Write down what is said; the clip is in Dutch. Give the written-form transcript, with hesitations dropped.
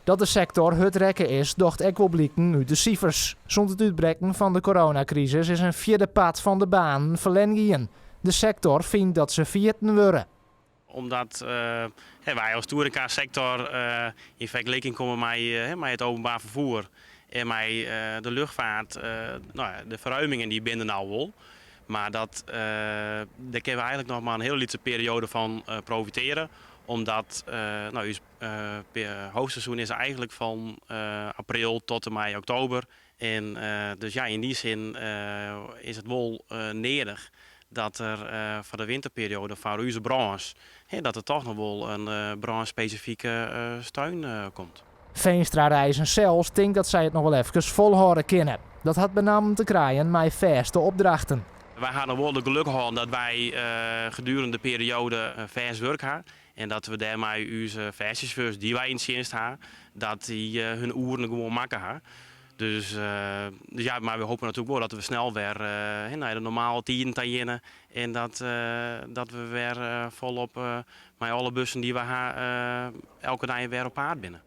Dat de sector het rekken is, docht ook wel blikken uit de cijfers. Zonder het uitbreken van de coronacrisis is een vierde pad van de baan verlengen. De sector vindt dat ze vierten worden. Omdat wij als toerismesector in vergelijking komen met het openbaar vervoer en met de luchtvaart, de verruimingen die binnen nou wel. Maar daar kunnen we eigenlijk nog maar een hele lichte periode van profiteren. Omdat hoogseizoen is eigenlijk van april tot en met oktober. En dus ja, in die zin is het wel nederig dat er voor de winterperiode voor onze branche, dat er toch nog wel een branche-specifieke steun komt. Veenstra Reizen zelfs denkt dat zij het nog wel even volhouden kunnen. Dat had benamelijk te krijgen met vaste opdrachten. Wij gaan wel de geluk hebben dat wij gedurende de periode vers werk hebben. En dat we daarmee onze versichauffeurs die wij in dienst hebben, dat die hun uren gewoon maken hebben. Dus ja, maar we hopen natuurlijk wel dat we snel weer naar de normale tijden gaan. En dat we weer volop met alle bussen die we hebben elke dag weer op paard binnen.